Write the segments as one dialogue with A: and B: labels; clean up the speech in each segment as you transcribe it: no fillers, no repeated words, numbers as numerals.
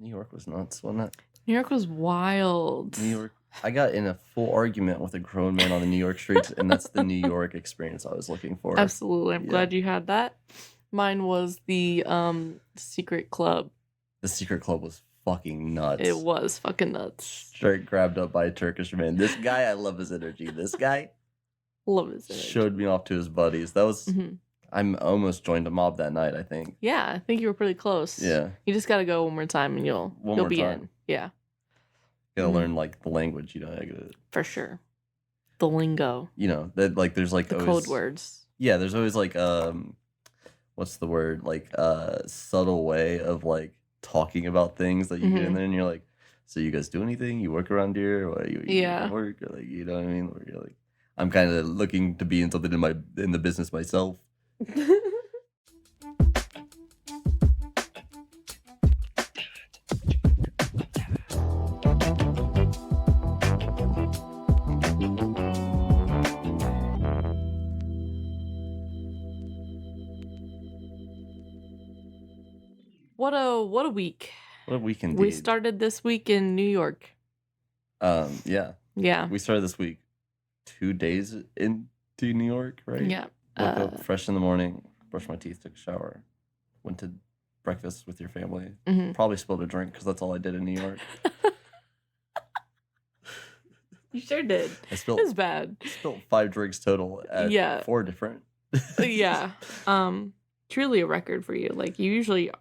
A: New York was nuts, wasn't it?
B: New York was wild.
A: New York. I got in a full argument with a grown man on the New York streets, and that's the New York experience I was looking for.
B: Absolutely. I'm glad you had that. Mine was the secret club.
A: The secret club was fucking nuts.
B: It was fucking nuts.
A: Straight grabbed up by a Turkish man. This guy, I love his energy. This guy
B: love his energy.
A: Showed me off to his buddies. That was I'm almost joined a mob that night, I think.
B: Yeah, I think you were pretty close.
A: Yeah.
B: You just gotta go one more time and you'll be in. Yeah.
A: Gotta learn like the language,
B: For sure. The lingo.
A: That like there's like
B: the
A: always,
B: code words.
A: Yeah, there's always like what's the word? Like subtle way of like talking about things that you get in there and you're like, so you guys do anything? You work around here? Or you work? Or like, you know what I mean? Or you're like, I'm kind of looking to be in something in the business myself.
B: What a week.
A: What a week indeed.
B: We started this week in New York.
A: Yeah.
B: Yeah.
A: We started this week 2 days into New York, right?
B: Yeah.
A: Woke up fresh in the morning, brushed my teeth, took a shower, went to breakfast with your family. Probably spilled a drink because that's all I did in New York.
B: You sure did. It was bad.
A: I spilled 5 drinks total at 4 different.
B: Yeah. Truly a record for you. Like you usually,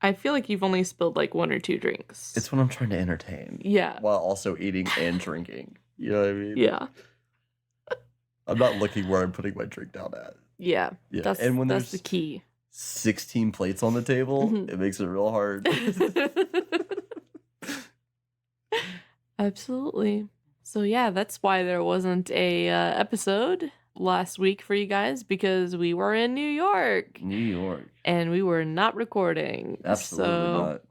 B: I feel like you've only spilled like 1 or 2 drinks.
A: It's when I'm trying to entertain.
B: Yeah.
A: While also eating and drinking. You know what I mean?
B: Yeah.
A: I'm not looking where I'm putting my drink down at.
B: Yeah.
A: And when
B: that's the key.
A: 16 plates on the table, it makes it real hard.
B: Absolutely. So yeah, that's why there wasn't a episode last week for you guys, because we were in New York. And we were not recording.
A: Absolutely not.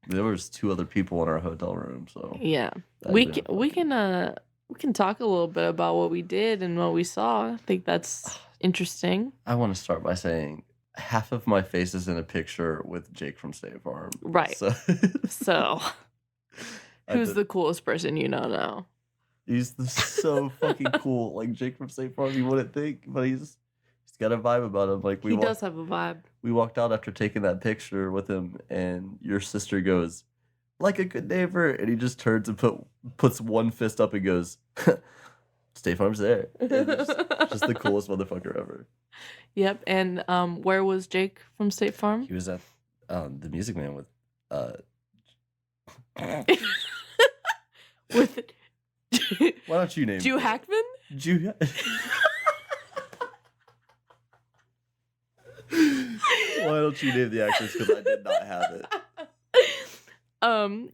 A: There was 2 other people in our hotel room, so
B: yeah. We can talk a little bit about what we did and what we saw. I think that's interesting.
A: I want to start by saying half of my face is in a picture with Jake from State Farm.
B: Right. So who's the coolest person you know now?
A: He's so fucking cool. Like Jake from State Farm, you wouldn't think, but he's got a vibe about him. Like
B: he does have a vibe.
A: We walked out after taking that picture with him, and your sister goes, "Like a good neighbor," and he just turns and puts one fist up and goes, "State Farm's there." Just the coolest motherfucker ever.
B: Yep. And where was Jake from State Farm?
A: He was at the Music Man with
B: with
A: why don't you name
B: Jew Hackman?
A: Why don't you name the actors? Because I did not have
B: it.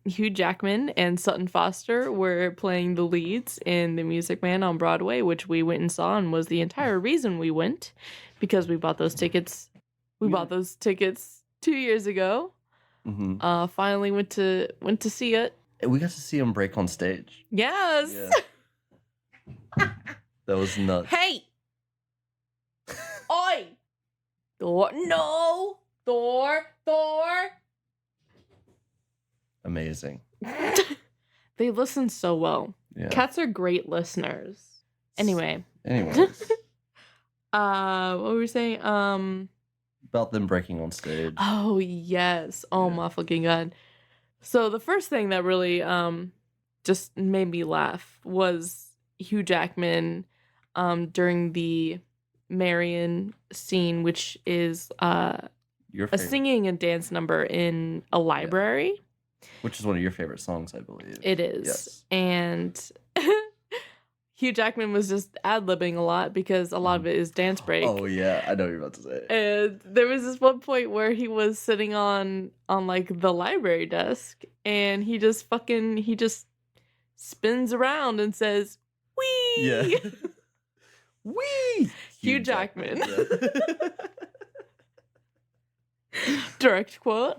B: Hugh Jackman and Sutton Foster were playing the leads in The Music Man on Broadway, which we went and saw, and was the entire reason we went, because we bought those tickets. We bought those tickets 2 years ago. Finally went to see it.
A: We got to see him break on stage.
B: Yes.
A: Yeah. That was nuts.
B: Hey. Oi. Thor. No. Thor.
A: Amazing.
B: They listen so well.
A: Yeah.
B: Cats are great listeners. Anyways. What were we saying?
A: About them breaking on stage.
B: Oh, yes. Oh, my fucking God. So the first thing that really just made me laugh was Hugh Jackman during the Marion scene, which is a singing and dance number in a library.
A: Which is one of your favorite songs, I believe.
B: It is.
A: Yes.
B: And Hugh Jackman was just ad-libbing a lot because a lot of it is dance break.
A: Oh, yeah. I know what you're about to say.
B: And there was this one point where he was sitting on like the library desk, and he just spins around and says, "Wee!"
A: Yeah. Wee!
B: Hugh Jackman. Direct quote.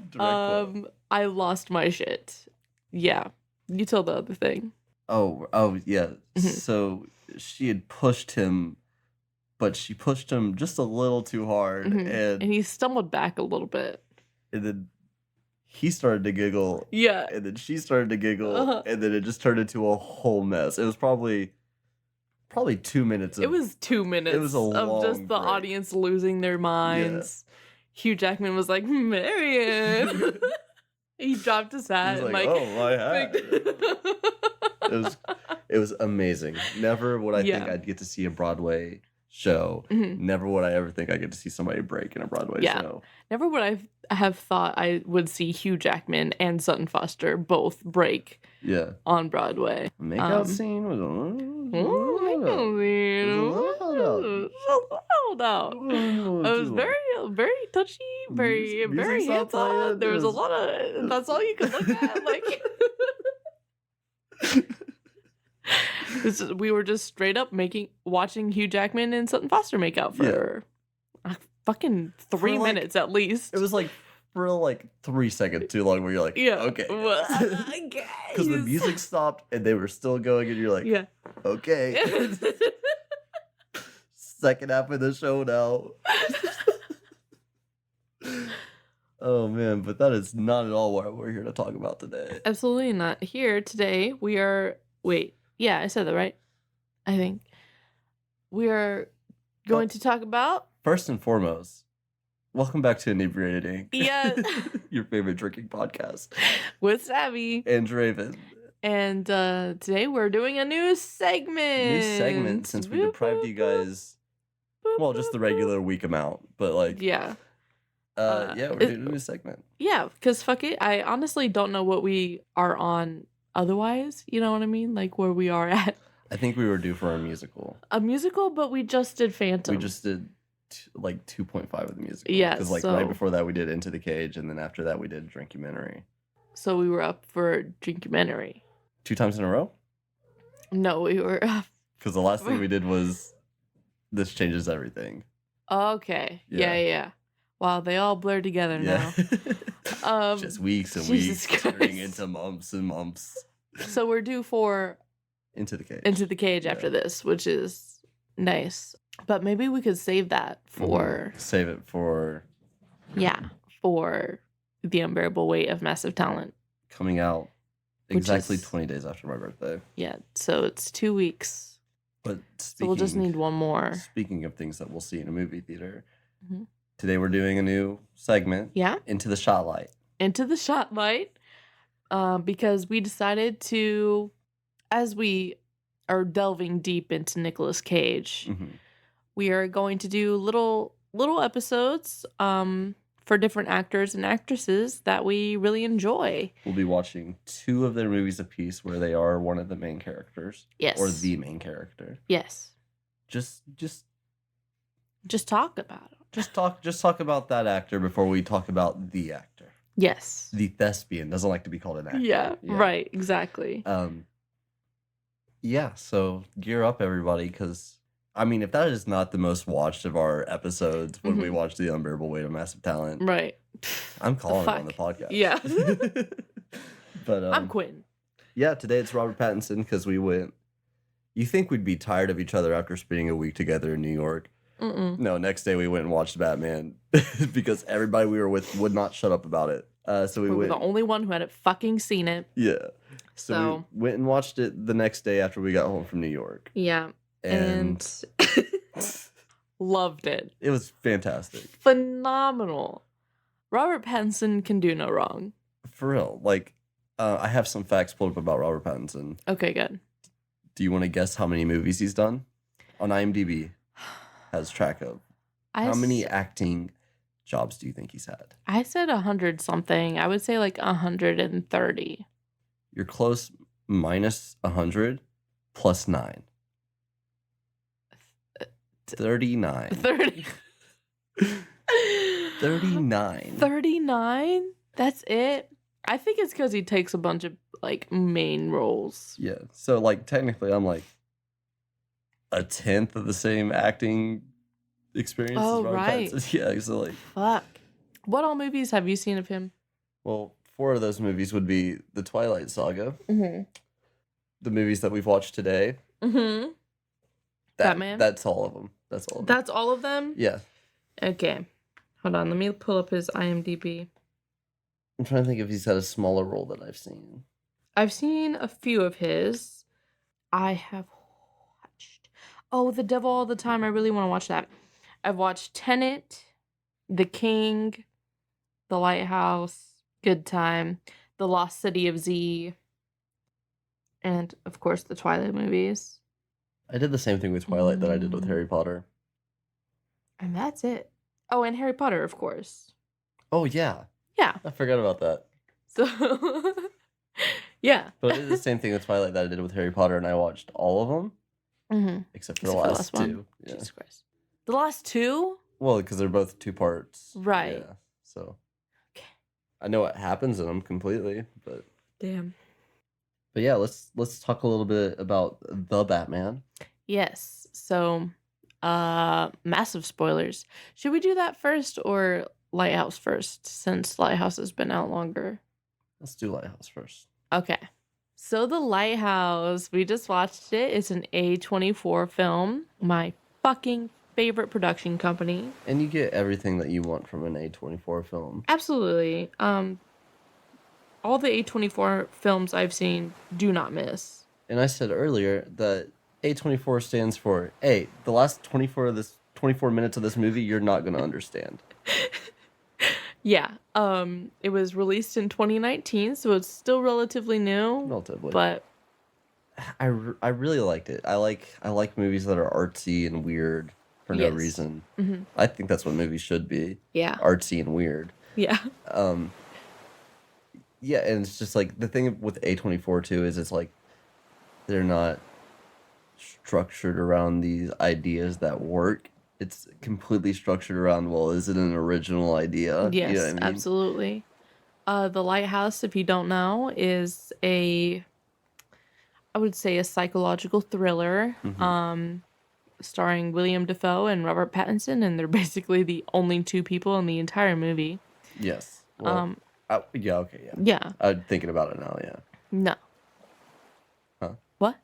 B: I lost my shit. Yeah. You tell the other thing.
A: Oh, yeah. So she had pushed him, but she pushed him just a little too hard. And
B: he stumbled back a little bit.
A: And then he started to giggle.
B: Yeah.
A: And then she started to giggle. And then it just turned into a whole mess. It was probably 2 minutes.
B: It was 2 minutes.
A: It was of
B: just the
A: break.
B: audience losing their minds. Yeah. Hugh Jackman was like, Marion. He dropped his hat.
A: He was like, oh, my hat. It was amazing. Never would I think I'd get to see a Broadway show. Mm-hmm. Never would I ever think I'd get to see somebody break in a Broadway show.
B: Never would I have thought I would see Hugh Jackman and Sutton Foster both break on Broadway.
A: Makeout scene was
B: it was very touchy, very hands-on. There was a lot of, that's all you could look at. Like, we were just straight up watching Hugh Jackman and Sutton Foster make out for fucking 3 minutes at least.
A: It was like for like 3 seconds too long where you're like, okay. Because the music stopped and they were still going and you're like, okay. Second half of the show now. Oh man, but that is not at all what we're here to talk about today.
B: Absolutely not. Here today we are, I said that right? I think. We are going to talk about...
A: First and foremost, welcome back to Inebriated Inc.
B: Yeah.
A: Your favorite drinking podcast.
B: With Savvy.
A: And Draven.
B: And today we're doing a new segment.
A: Since we deprived you guys, well, just the regular week amount. But like...
B: Yeah.
A: We're doing a new segment.
B: Yeah, because fuck it. I honestly don't know what we are on otherwise. You know what I mean? Like where we are at.
A: I think we were due for a musical.
B: A musical, but we just did Phantom.
A: We just did like 2.5 of the musical.
B: Yeah.
A: Because right before that we did Into the Cage, and then after that we did Drinkumentary.
B: So we were up for Drinkumentary.
A: 2 times in a row?
B: No, we were up.
A: Because the last thing we did was This Changes Everything.
B: Okay. Yeah. Wow, they all blur together now.
A: Just weeks and weeks turning into months and months.
B: So we're due for
A: Into the Cage.
B: Into the Cage after this, which is nice. But maybe we could save that for...
A: Save it for...
B: Yeah, for The Unbearable Weight of Massive Talent.
A: Coming out exactly 20 days after my birthday.
B: Yeah, so it's 2 weeks.
A: But
B: so we'll just need one more.
A: Speaking of things that we'll see in a movie theater, today we're doing a new segment.
B: Yeah.
A: Into the Shotlight.
B: Into the Shotlight. Because we decided to, as we are delving deep into Nicolas Cage, we are going to do little episodes for different actors and actresses that we really enjoy.
A: We'll be watching 2 of their movies a piece where they are one of the main characters.
B: Yes.
A: Or the main character.
B: Yes.
A: Just
B: talk about it.
A: Just talk about that actor before we talk about the actor.
B: Yes.
A: The thespian doesn't like to be called an actor.
B: Yeah. Right, exactly.
A: So gear up, everybody, because I mean, if that is not the most watched of our episodes when we watch The Unbearable Weight of Massive Talent,
B: right?
A: I'm calling it on the podcast.
B: Yeah.
A: But
B: I'm quitting.
A: Yeah, today it's Robert Pattinson because we went. You think we'd be tired of each other after spending a week together in New York? No, next day we went and watched Batman because everybody we were with would not shut up about it. So we were
B: the only one who hadn't fucking seen it.
A: Yeah. So we went and watched it the next day after we got home from New York.
B: Yeah. And loved it.
A: It was fantastic.
B: Phenomenal. Robert Pattinson can do no wrong.
A: For real. Like, I have some facts pulled up about Robert Pattinson.
B: Okay, good.
A: Do you want to guess how many movies he's done? On IMDb. Has track of. How many acting jobs do you think he's had?
B: I said 100 something. I would say like 130.
A: You're close. Minus 100 plus 9. 39.
B: 30.
A: 39.
B: 39? That's it? I think it's because he takes a bunch of like main roles.
A: Yeah. So like technically I'm like a 10th of the same acting experience as Robert Pattinson. Yeah, so like
B: fuck. What all movies have you seen of him?
A: Well, 4 of those movies would be the Twilight Saga. The movies that we've watched today.
B: Batman?
A: That's all of them.
B: That's all of them?
A: Yeah.
B: Okay. Hold on, let me pull up his IMDb.
A: I'm trying to think if he's had a smaller role that I've seen.
B: I've seen a few of his. I have watched. Oh, The Devil All the Time. I really want to watch that. I've watched Tenet, The King, The Lighthouse, Good Time, The Lost City of Z, and of course the Twilight movies.
A: I did the same thing with Twilight that I did with Harry Potter.
B: And that's it. Oh, and Harry Potter, of course.
A: Oh, yeah.
B: Yeah.
A: I forgot about that.
B: So, yeah.
A: But I did the same thing with Twilight that I did with Harry Potter, and I watched all of them.
B: Mm-hmm.
A: Except for the last two.
B: Yeah. Jesus Christ. The last two?
A: Well, because they're both 2 parts.
B: Right.
A: Yeah. So. Okay. I know what happens in them completely, but.
B: Damn.
A: But yeah, let's talk a little bit about the Batman.
B: Yes. So, massive spoilers. Should we do that first or Lighthouse first, since Lighthouse has been out longer?
A: Let's do Lighthouse first.
B: Okay. So The Lighthouse, we just watched it. It's an A24 film. My fucking favorite production company.
A: And you get everything that you want from an A24 film.
B: Absolutely. All the A24 films I've seen do not miss.
A: And I said earlier that A24 stands for, hey, the last 24 minutes of this movie you're not going to understand.
B: Yeah. It was released in 2019, so it's still relatively new.
A: Relatively.
B: But
A: I really liked it. I like movies that are artsy and weird for no reason. Mm-hmm. I think that's what movies should be.
B: Yeah.
A: Artsy and weird.
B: Yeah.
A: Yeah, and it's just like the thing with A24 too is it's like they're not structured around these ideas that work. It's completely structured around, well, is it an original idea?
B: Yes,
A: you know what I mean?
B: Absolutely. The Lighthouse, if you don't know, is I would say a psychological thriller, starring William Dafoe and Robert Pattinson, and they're basically the only 2 people in the entire movie.
A: Yes. Well, yeah, okay, yeah.
B: Yeah.
A: I'm thinking about it now, yeah.
B: No.
A: Huh?
B: What?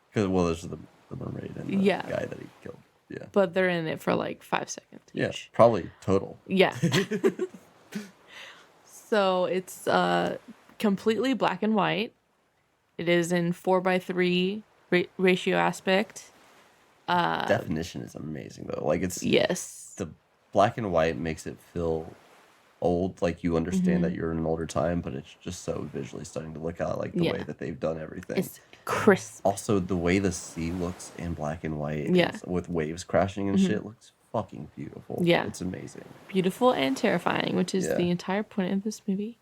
A: Because, well, there's the mermaid and the guy that he killed. Yeah.
B: But they're in it for like 5 seconds each.
A: Yeah, probably total.
B: Yeah. So it's completely black and white. It is in 4:3 ratio aspect.
A: Definition is amazing though. Like it's the black and white makes it feel old, like you understand that you're in an older time, but it's just so visually stunning to look at, like the way that they've done everything.
B: It's crisp.
A: Also, the way the sea looks in black and white, with waves crashing and shit, looks fucking beautiful. Yeah, it's amazing.
B: Beautiful and terrifying, which is the entire point of this movie.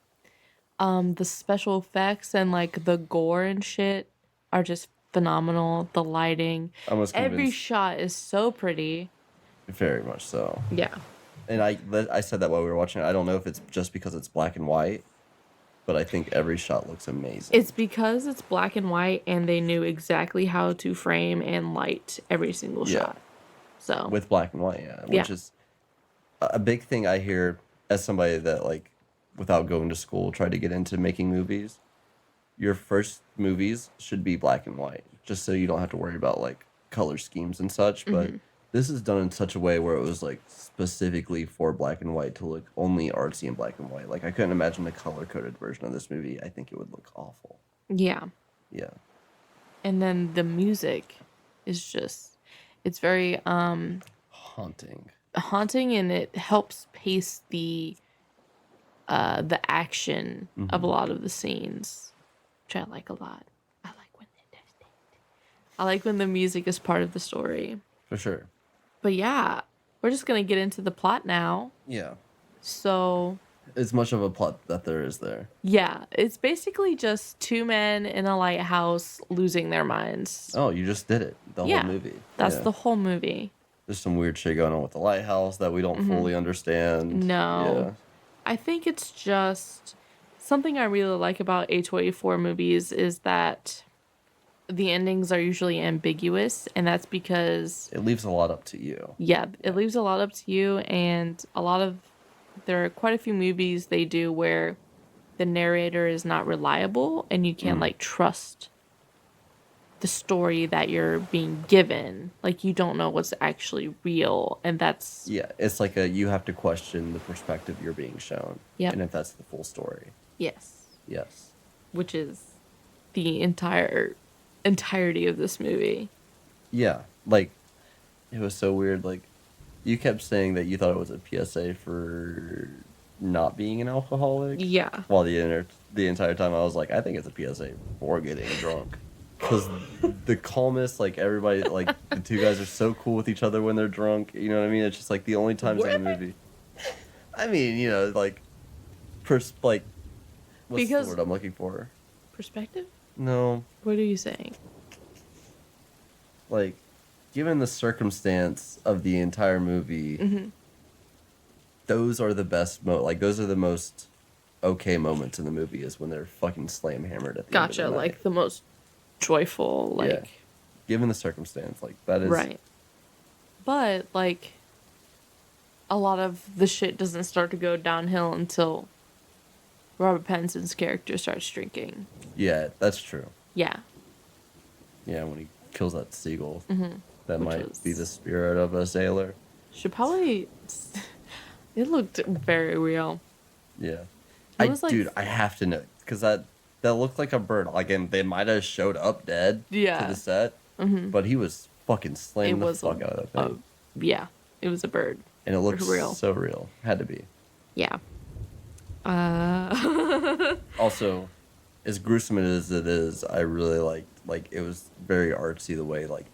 B: The special effects and like the gore and shit are just phenomenal. The lighting, every shot is so pretty.
A: Very much so.
B: Yeah.
A: And I said that while we were watching it. I don't know if it's just because it's black and white, but I think every shot looks amazing.
B: It's because it's black and white and they knew exactly how to frame and light every single shot. So
A: with black and white, which is a big thing I hear as somebody that, like, without going to school, tried to get into making movies. Your first movies should be black and white, just so you don't have to worry about like color schemes and such. But this is done in such a way where it was like specifically for black and white to look only artsy and black and white. Like I couldn't imagine the color coded version of this movie. I think it would look awful.
B: Yeah.
A: Yeah.
B: And then the music is just, it's very
A: haunting.
B: Haunting, and it helps pace the action of a lot of the scenes, which I like a lot. I like when they do that. I like when the music is part of the story.
A: For sure.
B: But yeah, we're just going to get into the plot now.
A: Yeah.
B: So...
A: It's much of a plot that there is there.
B: Yeah. It's basically just 2 men in a lighthouse losing their minds.
A: Oh, you just did it. The whole movie.
B: That's the whole movie.
A: There's some weird shit going on with the lighthouse that we don't fully understand.
B: No. Yeah. I think it's just... Something I really like about A24 movies is that... the endings are usually ambiguous, and that's because...
A: It leaves a lot up to you.
B: Yeah, it leaves a lot up to you, and there are quite a few movies they do where the narrator is not reliable, and you can't, like, trust the story that you're being given. Like, you don't know what's actually real, and that's...
A: Yeah, it's like you have to question the perspective you're being shown.
B: Yep.
A: And if that's the full story.
B: Yes.
A: Yes.
B: Which is the entirety of this movie.
A: Yeah. Like, it was so weird. Like, you kept saying that you thought it was a PSA for not being an alcoholic.
B: Yeah.
A: While the entire time I was like, I think it's a PSA for getting drunk. Because the calmest, like, everybody, like, the two guys are so cool with each other when they're drunk. You know what I mean? It's just, like, the only times in the movie. I mean, you know, like, what's the word I'm looking for?
B: Perspective?
A: No.
B: What are you saying?
A: Like, given the circumstance of the entire movie, those are the best, those are the most okay moments in the movie is when they're fucking slam hammered at the end of the night.
B: Like, the most joyful, like...
A: Yeah. Given the circumstance, like, that is...
B: Right. But, like, a lot of the shit doesn't start to go downhill until Robert Pattinson's character starts drinking.
A: Yeah, that's true.
B: Yeah.
A: Yeah, when he kills that seagull. That might be the spirit of a sailor.
B: Should probably... It looked very real.
A: Yeah. Dude, I have to know. Because that looked like a bird. Like, and they might have showed up dead to the set. But he was fucking slamming the fuck out of that thing.
B: Yeah, it was a bird.
A: And it looked so real. Had to be.
B: Yeah.
A: Also, as gruesome as it is, I really like it was very artsy the way like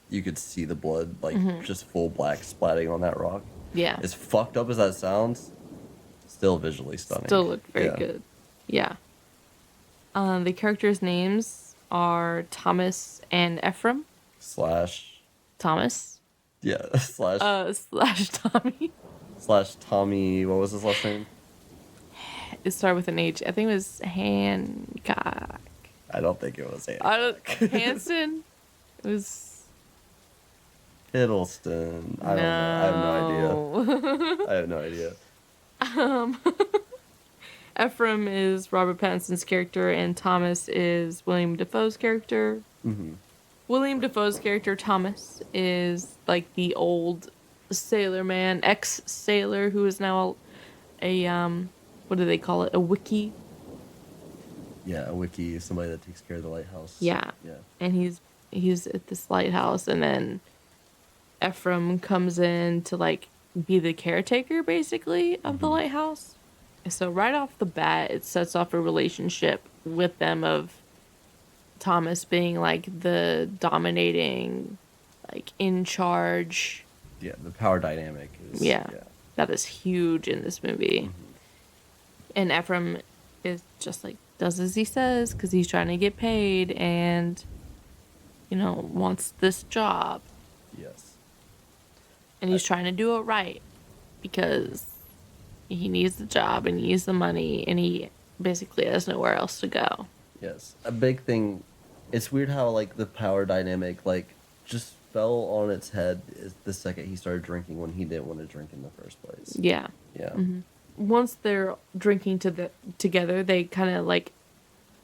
A: you could see the blood just full black splatting on that rock.
B: Yeah.
A: As fucked up as that sounds, still visually stunning.
B: Still looked very good. Yeah. The characters' names are Thomas and Ephraim.
A: /
B: Thomas.
A: Yeah.
B: / Tommy.
A: / Tommy. What was his last name?
B: It started with an H. I think it was Hancock.
A: I don't think it was Hancock.
B: Hanson? It was...
A: Hiddleston. I don't know. I have no idea.
B: Ephraim is Robert Pattinson's character, and Thomas is William Dafoe's character. William Dafoe's character, Thomas, is like the old sailor man, ex-sailor, who is now a what do they call it? A wiki?
A: Yeah, a wiki is somebody that takes care of the lighthouse.
B: Yeah. And he's at this lighthouse, and then Ephraim comes in to like be the caretaker basically of the lighthouse. So right off the bat, it sets off a relationship with them of Thomas being like the dominating, like in charge.
A: Yeah, the power dynamic is.
B: Yeah. That is huge in this movie. And Ephraim is just like does as he says because he's trying to get paid and, you know, wants this job.
A: Yes.
B: And he's trying to do it right because he needs the job and he needs the money and he basically has nowhere else to go.
A: Yes. A big thing, it's weird how like the power dynamic like just fell on its head the second he started drinking when he didn't want to drink in the first place.
B: Yeah.
A: Yeah.
B: Once they're drinking together, they kind of like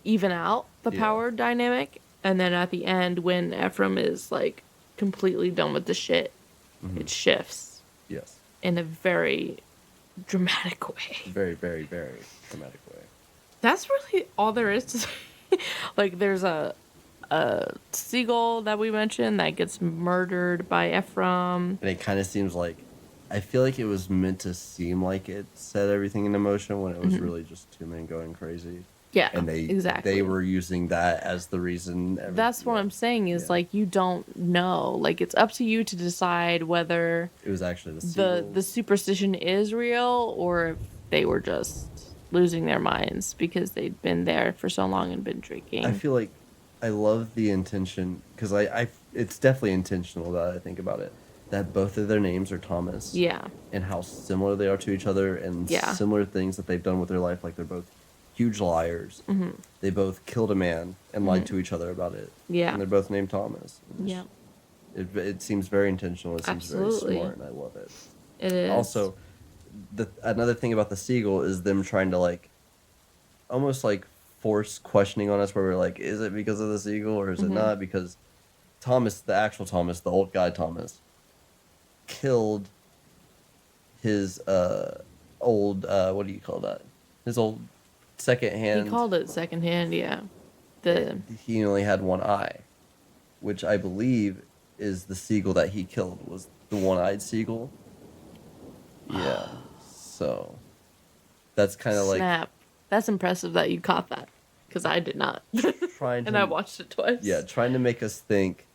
B: even out the power dynamic. And then at the end, when Ephraim is like completely done with the shit, it shifts.
A: Yes.
B: In a very dramatic way.
A: Very, very, very dramatic way.
B: That's really all there is to say. Like, there's a seagull that we mentioned that gets murdered by Ephraim.
A: And it kind of seems like, I feel like it was meant to seem like it set everything into motion when it was really just two men going crazy.
B: Yeah,
A: and they were using that as the reason.
B: That's what I'm saying is like you don't know. Like it's up to you to decide whether
A: it was actually
B: the superstition is real or if they were just losing their minds because they'd been there for so long and been drinking.
A: I feel like I love the intention because it's definitely intentional that I think about it. That both of their names are Thomas.
B: Yeah.
A: And how similar they are to each other and similar things that they've done with their life. Like they're both huge liars. They both killed a man and lied to each other about it.
B: Yeah.
A: And they're both named Thomas.
B: Yeah.
A: It seems very intentional. It seems very smart, and I love it.
B: It is.
A: Also, another thing about the seagull is them trying to like, almost like force questioning on us, where we're like, is it because of the seagull or is it not? Because Thomas, the actual Thomas, the old guy Thomas, killed his old what do you call that? His old secondhand.
B: He called it secondhand, yeah.
A: He only had one eye, which I believe is the seagull that he killed, was the one-eyed seagull. Yeah. So that's kind of like...
B: Snap. That's impressive that you caught that, because I did not. And I watched it twice.
A: Yeah, trying to make us think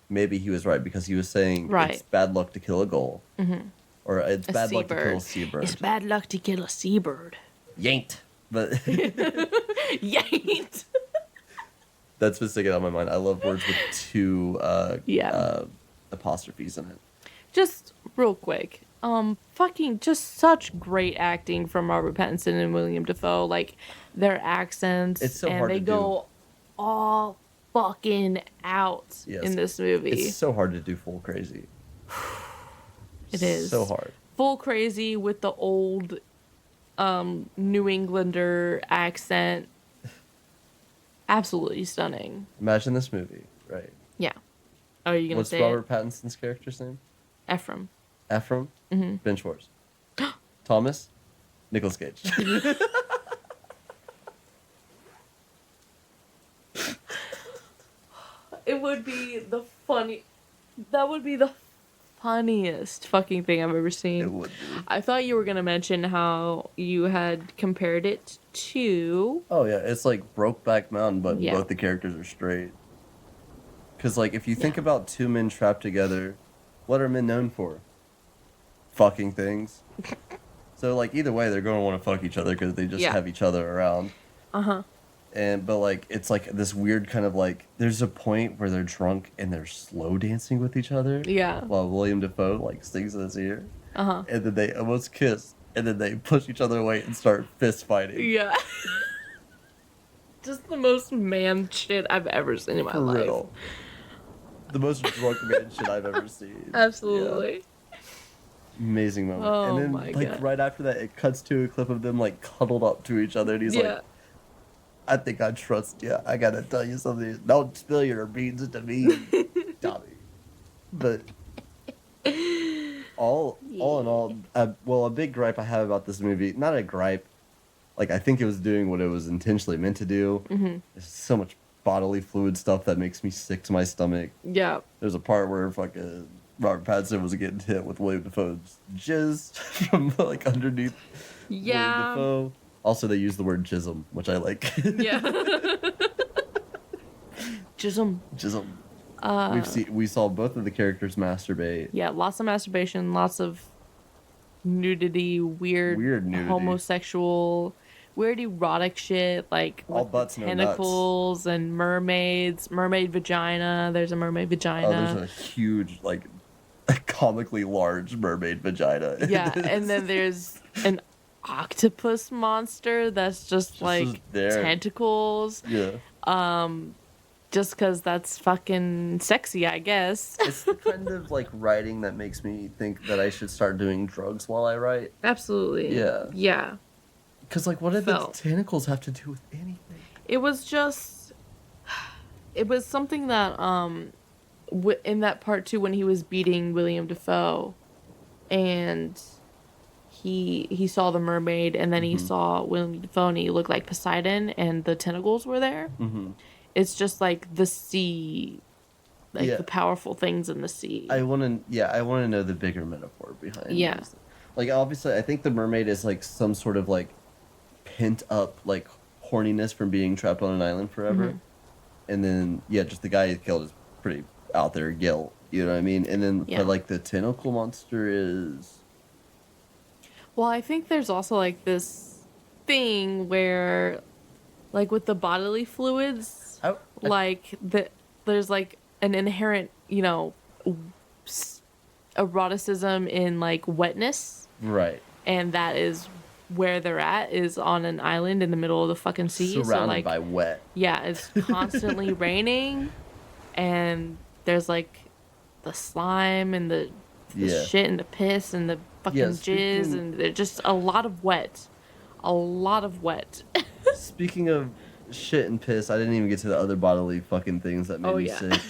A: maybe he was right, because he was saying it's bad luck to kill a gull. Mm-hmm. Or it's bad luck to kill a seabird.
B: It's bad luck to kill a seabird.
A: Yanked. But
B: Yanked.
A: That's been sticking out in my mind. I love words with two apostrophes in it.
B: Just real quick. Fucking just such great acting from Robert Pattinson and William Dafoe. Like, their accents.
A: It's so hard to do.
B: And they go all fucking out in this movie.
A: It's so hard to do full crazy.
B: It is.
A: So hard.
B: Full crazy with the old New Englander accent. Absolutely stunning.
A: Imagine this movie, right?
B: Yeah. Oh, are you going to say
A: What's Robert Pattinson's character's name?
B: Ephraim.
A: Ephraim? Mm-hmm. Ben Schwartz. Thomas? Nicolas Cage.
B: It would be the funny... That would be the funniest fucking thing I've ever seen.
A: It would be.
B: I thought you were going to mention how you had compared it to...
A: Oh, yeah. It's like Brokeback Mountain, but both the characters are straight. Because, like, if you think about two men trapped together, what are men known for? Fucking things. So, like, either way, they're going to want to fuck each other because they just have each other around.
B: Uh-huh.
A: But, like, it's, like, this weird kind of, like, there's a point where they're drunk and they're slow dancing with each other.
B: Yeah.
A: While William Dafoe, like, sings in his ear.
B: Uh-huh.
A: And then they almost kiss. And then they push each other away and start fist fighting.
B: Yeah. Just the most man shit I've ever seen in my life. For real.
A: The most drunk man shit I've ever seen.
B: Absolutely.
A: Yeah. Amazing moment.
B: Oh,
A: and then, like, God. Right after that, it cuts to a clip of them, like, cuddled up to each other. And he's like, I think I trust you. I gotta tell you something. Don't spill your beans to me, Tommy. But all in all, a big gripe I have about this movie, not a gripe, like, I think it was doing what it was intentionally meant to do. Mm-hmm. There's so much bodily fluid stuff that makes me sick to my stomach. Yeah. There's a part where fucking Robert Pattinson was getting hit with William Dafoe's jizz from, like, underneath William Dafoe. Also, they use the word jism, which I like. Yeah. Jism. We saw both of the characters masturbate.
B: Yeah, lots of masturbation, lots of nudity, weird nudity. Homosexual, weird erotic shit, like
A: all butts,
B: tentacles and mermaids, mermaid vagina. There's a mermaid vagina.
A: Oh, there's a huge, like, comically large mermaid vagina.
B: Yeah, and then there's an octopus monster that's just like tentacles. Yeah. Just because that's fucking sexy, I guess.
A: It's the kind of, like, writing that makes me think that I should start doing drugs while I write.
B: Absolutely. Yeah. Yeah.
A: Because, like, what did the tentacles have to do with anything?
B: It was just... It was something that, in that part, too, when he was beating William Dafoe, and he saw the mermaid, and then he saw William Dafoe, and he looked like Poseidon, and the tentacles were there. Mm-hmm. It's just like the sea, like the powerful things in the sea.
A: I want to know the bigger metaphor behind this. Like, obviously, I think the mermaid is like some sort of like pent up like horniness from being trapped on an island forever. Mm-hmm. And then just the guy he killed is pretty out there guilt, you know what I mean? And then but like the tentacle monster is...
B: Well, I think there's also like this thing where like with the bodily fluids, there's like an inherent, eroticism in like wetness. Right. And that is where they're at, is on an island in the middle of the fucking sea.
A: Surrounded by wet.
B: Yeah, it's constantly raining, and there's like the slime and the shit and the piss and the fucking jizz, and there's just a lot of wet. A lot of wet.
A: Speaking of shit and piss, I didn't even get to the other bodily fucking things that made me sick.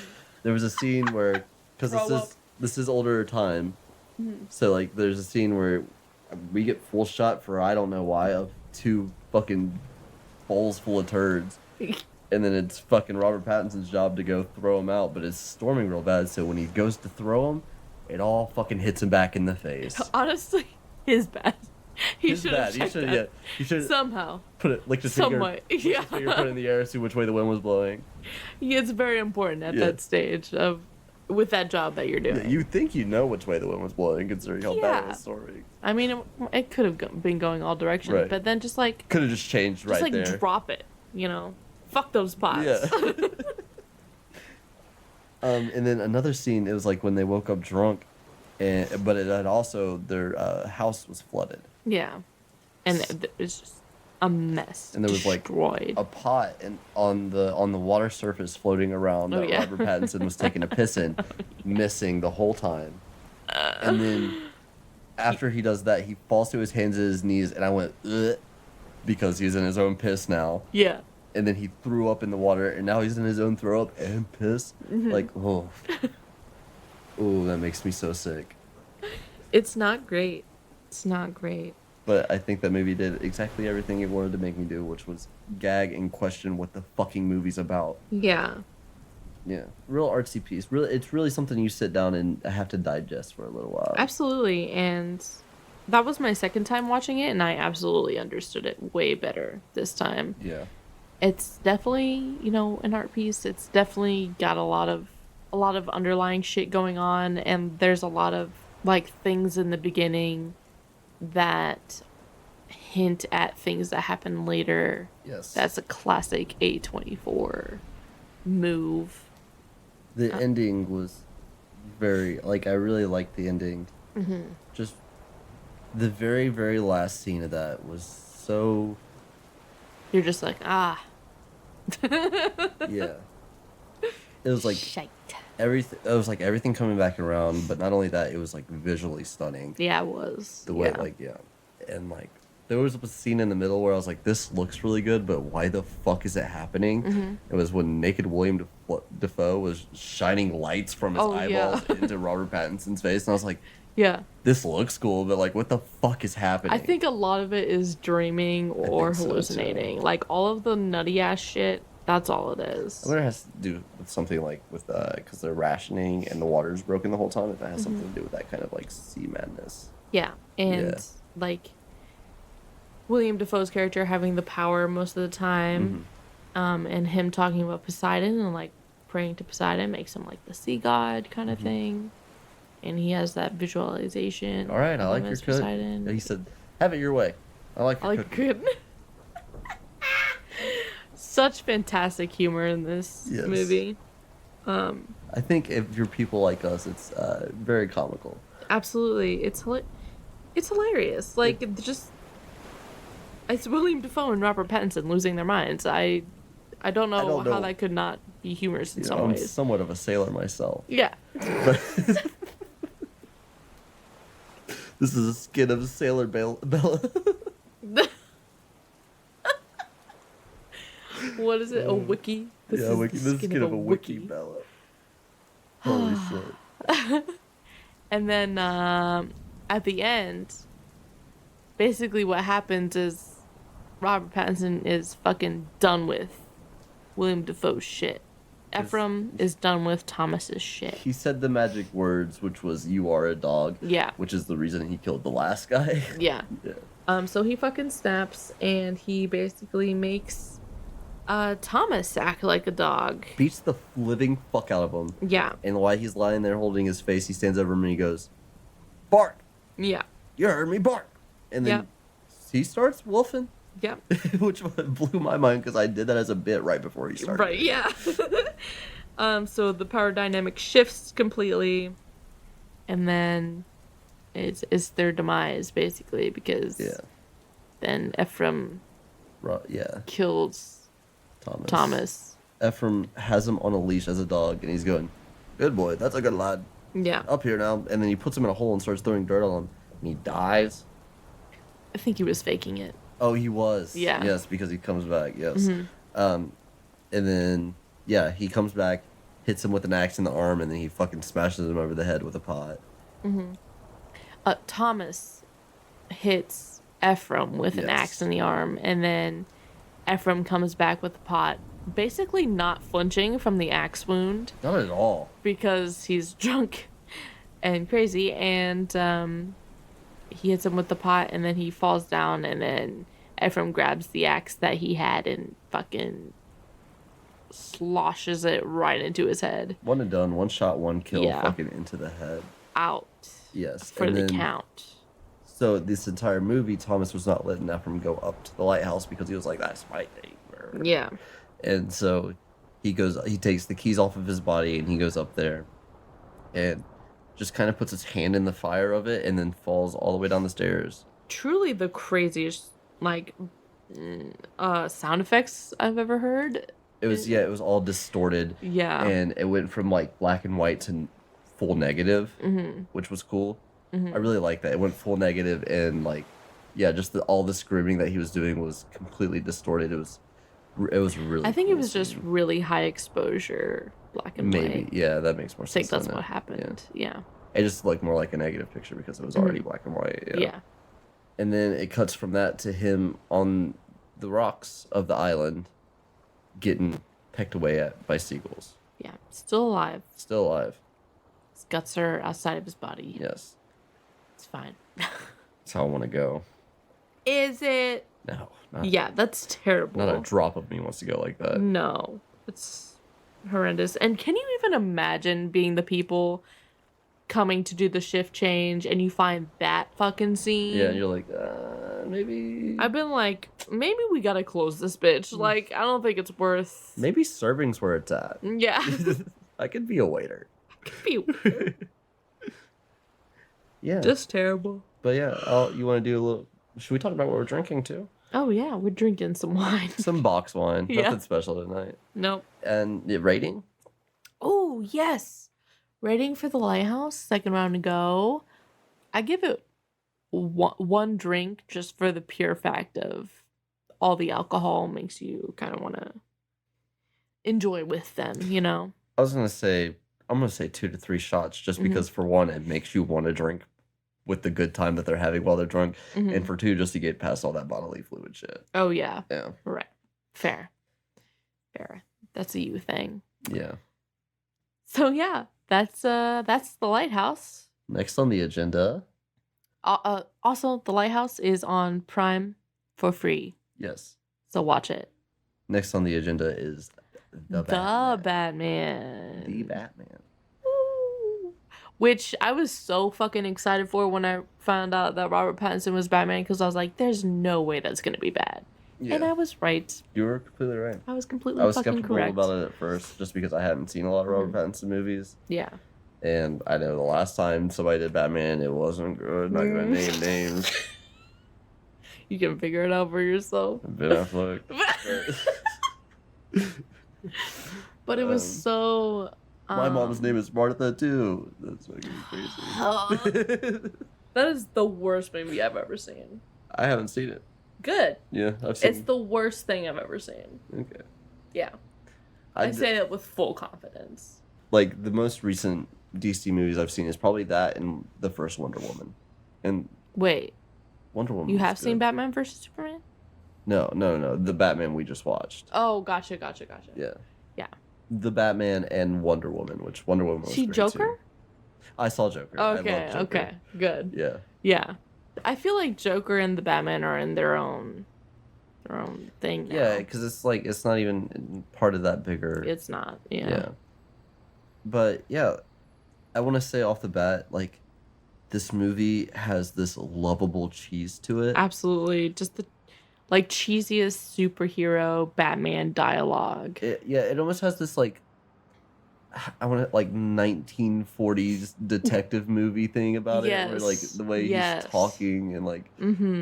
A: There was a scene where, because this is older time, so like there's a scene where we get full shot for I don't know why of two fucking bowls full of turds. And then it's fucking Robert Pattinson's job to go throw them out, but it's storming real bad, so when he goes to throw them, it all fucking hits him back in the face.
B: Honestly, his bad. He should have
A: He should
B: somehow
A: put it like the finger, his finger put it in the air, see which way the wind was blowing.
B: Yeah, it's very important at that stage of with that job that you're doing.
A: You think you know which way the wind was blowing, considering how bad it was storming.
B: I mean, it could have been going all directions, but then just like
A: could have just changed right there.
B: Just like drop it, you know. Fuck those pots.
A: Yeah. And then another scene, it was like when they woke up drunk, but it had also their house was flooded.
B: Yeah, and it was just a mess.
A: And there was like a pot on the water surface floating around that Robert Pattinson was taking a piss in, missing the whole time. And then after he does that, he falls to his hands and his knees, and I went ugh, because he's in his own piss now.
B: Yeah.
A: And then he threw up in the water, and now he's in his own throw up and piss. Like, oh, that makes me so sick.
B: It's not great. It's not great.
A: But I think that movie did exactly everything it wanted to make me do, which was gag and question what the fucking movie's about.
B: Yeah.
A: Yeah. Real artsy piece. It's really something you sit down and have to digest for a little while.
B: Absolutely. And that was my second time watching it, and I absolutely understood it way better this time.
A: Yeah.
B: It's definitely, an art piece. It's definitely got a lot of underlying shit going on, and there's a lot of like things in the beginning that hint at things that happen later.
A: Yes.
B: That's a classic A24 move.
A: The ending was very, I really liked the ending.
B: Mm-hmm.
A: Just the very, very last scene of that was so...
B: You're just like,
A: Yeah. It was like...
B: Shite.
A: Everything. It was like everything coming back around, but not only that, it was like visually stunning.
B: Yeah, it was.
A: The way, and like there was a scene in the middle where I was like, "This looks really good, but why the fuck is it happening?"
B: Mm-hmm.
A: It was when naked William Dafoe was shining lights from his eyeballs into Robert Pattinson's face, and I was like,
B: "Yeah,
A: this looks cool, but like, what the fuck is happening?"
B: I think a lot of it is dreaming or hallucinating. Like all of the nutty ass shit. That's all it is.
A: I wonder if it has to do with something like with because they're rationing and the water's broken the whole time. If it has something to do with that kind of like sea madness.
B: Yeah, and like William Dafoe's character having the power most of the time, and him talking about Poseidon and like praying to Poseidon makes him like the sea god kind of thing, and he has that visualization.
A: All right, I like your cooking. He said, "Have it your way." I like your cooking.
B: Such fantastic humor in this movie.
A: I think if you're people like us, it's very comical.
B: Absolutely, it's hilarious. Like it's William Dafoe and Robert Pattinson losing their minds. I don't know how that could not be humorous in some ways.
A: I'm somewhat of a sailor myself.
B: Yeah.
A: But this is a skin of Sailor Bella.
B: What is it? A wiki?
A: This is skin of a wiki Bella. Holy shit.
B: And then at the end, basically what happens is Robert Pattinson is fucking done with William Dafoe's shit. Ephraim is done with Thomas's shit.
A: He said the magic words, which was "You are a dog."
B: Yeah.
A: Which is the reason he killed the last guy.
B: Yeah. So he fucking snaps and he basically makes Thomas act like a dog.
A: Beats the living fuck out of him.
B: Yeah.
A: And while he's lying there holding his face, he stands over him and he goes, "Bark."
B: Yeah.
A: You heard me, bark. And then he starts wolfing.
B: Yeah.
A: Which blew my mind because I did that as a bit right before he started.
B: Right, yeah. So the power dynamic shifts completely. And then it's their demise, basically, because then Ephraim kills Thomas.
A: Ephraim has him on a leash as a dog, and he's going, "Good boy, that's a good lad.
B: Yeah.
A: Up here now." And then he puts him in a hole and starts throwing dirt on him, and he dies.
B: I think he was faking it.
A: Oh, he was.
B: Yeah.
A: Yes, because he comes back. Yes. And then he comes back, hits him with an axe in the arm, and then he fucking smashes him over the head with a pot.
B: Thomas hits Ephraim with an axe in the arm, and then Ephraim comes back with the pot, basically not flinching from the axe wound.
A: Not at all.
B: Because he's drunk and crazy, and he hits him with the pot, and then he falls down, and then Ephraim grabs the axe that he had and fucking sloshes it right into his head.
A: One and done, one shot, one kill, fucking into the head.
B: Out.
A: Yes.
B: For the count.
A: So this entire movie, Thomas was not letting Ephraim go up to the lighthouse because he was like, that's my thing.
B: Yeah.
A: And so he takes the keys off of his body and he goes up there and just kind of puts his hand in the fire of it and then falls all the way down the stairs.
B: Truly the craziest, sound effects I've ever heard.
A: It was all distorted.
B: Yeah.
A: And it went from, black and white to full negative, which was cool. I really like that. It went full negative and, just all the screaming that he was doing was completely distorted. It was really
B: I think
A: cool
B: it was just really high exposure, black and white.
A: Maybe, yeah, that makes more sense.
B: I think that's what happened, yeah.
A: It just looked more like a negative picture because it was already black and white, yeah. And then it cuts from that to him on the rocks of the island getting pecked away at by seagulls.
B: Yeah, still alive.
A: Still alive.
B: His guts are outside of his body.
A: Yes.
B: It's fine.
A: That's how I want to go.
B: Is it?
A: No.
B: Yeah, that's terrible.
A: Not a drop of me wants to go like that.
B: No. It's horrendous. And can you even imagine being the people coming to do the shift change and you find that fucking scene?
A: Yeah, and you're like, maybe...
B: I've been like, maybe we gotta close this bitch. I don't think it's worth...
A: Maybe serving's where it's at.
B: Yeah.
A: I could be a waiter. Yeah.
B: Just terrible.
A: But yeah, you want to do a little... Should we talk about what we're drinking too?
B: Oh yeah, we're drinking some wine.
A: Some box wine.
B: Yeah.
A: Nothing special tonight.
B: Nope.
A: And rating?
B: Oh, yes. Rating for the Lighthouse, second round to go. I give it one drink just for the pure fact of all the alcohol makes you kind of want to enjoy with them, you know?
A: I was going to say, I'm going to say 2 to 3 shots just because for one, it makes you want to drink with the good time that they're having while they're drunk. And for 2, just to get past all that bodily fluid shit.
B: Oh, yeah.
A: Yeah.
B: Right. Fair. That's a you thing.
A: Yeah.
B: So, yeah, that's the Lighthouse.
A: Next on the agenda.
B: Also, the Lighthouse is on Prime for free.
A: Yes.
B: So watch it.
A: Next on the agenda is The
B: Batman.
A: The Batman.
B: Which I was so fucking excited for when I found out that Robert Pattinson was Batman because I was like, there's no way that's going to be bad. Yeah. And I was right.
A: You were completely right.
B: I was fucking correct.
A: Skeptical about it at first just because I hadn't seen a lot of Robert Pattinson movies.
B: Yeah.
A: And I know the last time somebody did Batman, it wasn't good. Not going to name names.
B: You can figure it out for yourself.
A: Ben Affleck.
B: But it was so...
A: My mom's name is Martha, too. That's fucking crazy.
B: That is the worst movie I've ever seen.
A: I haven't seen it.
B: Good.
A: Yeah, I've seen it.
B: It's the worst thing I've ever seen.
A: Okay.
B: Yeah. I say that with full confidence.
A: The most recent DC movies I've seen is probably that and the first Wonder Woman. And
B: wait.
A: Wonder Woman.
B: You have seen Batman vs. Superman?
A: No. The Batman we just watched.
B: Oh, gotcha.
A: Yeah.
B: Yeah.
A: The Batman and Wonder Woman, which Wonder Woman was
B: great
A: too.
B: Joker?
A: I saw Joker.
B: Okay,
A: I love Joker.
B: okay, good.
A: Yeah.
B: Yeah. I feel like Joker and the Batman are in their own thing now.
A: Yeah, because it's not even part of that bigger...
B: It's not, yeah.
A: But, yeah, I want to say off the bat, this movie has this lovable cheese to it.
B: Absolutely. Just the cheesiest superhero Batman dialogue.
A: It almost has this I want to 1940s detective movie thing about it, where the way he's talking and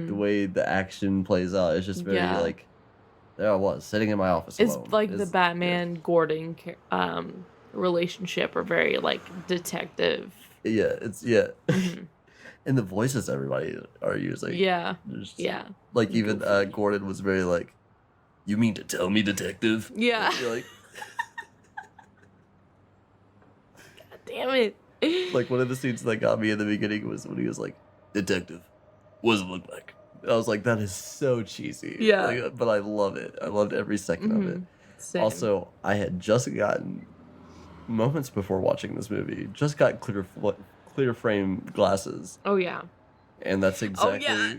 A: the way the action plays out is just very there I was sitting in my office alone.
B: It's the Batman Gordon relationship are very detective.
A: Yeah, it's and the voices everybody are using.
B: Yeah.
A: Even Gordon was very you mean to tell me, detective?
B: Yeah.
A: You're
B: God damn it.
A: One of the scenes that got me in the beginning was when he was like, detective, what does it look like? I was like, that is so cheesy.
B: Yeah.
A: Like, but I love it. I loved every second of it.
B: Same.
A: Also, I had just gotten, moments before watching this movie, just got clear frame glasses.
B: Oh, yeah.
A: And that's exactly...
B: Oh,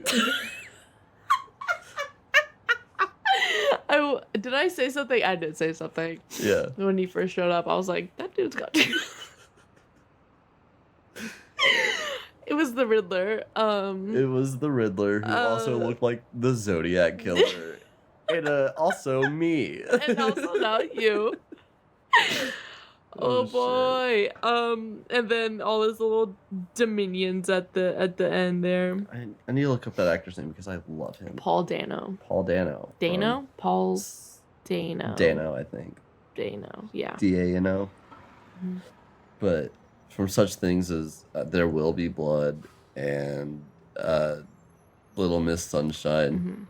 B: yeah. Did I say something? I did say something.
A: Yeah.
B: When he first showed up, I was like, that dude's got two. It was the Riddler.
A: It was the Riddler, who also looked like the Zodiac Killer. And also me.
B: And also not you. Oh boy. Shit. And then all his little dominions at the end there.
A: I need to look up that actor's name because I love him.
B: Paul Dano.
A: Paul Dano.
B: Dano? Paul Dano.
A: Dano, I think.
B: Dano, yeah.
A: D-A-N-O. Mm-hmm. But from such things as There Will Be Blood and Little Miss Sunshine.
B: Mm-hmm.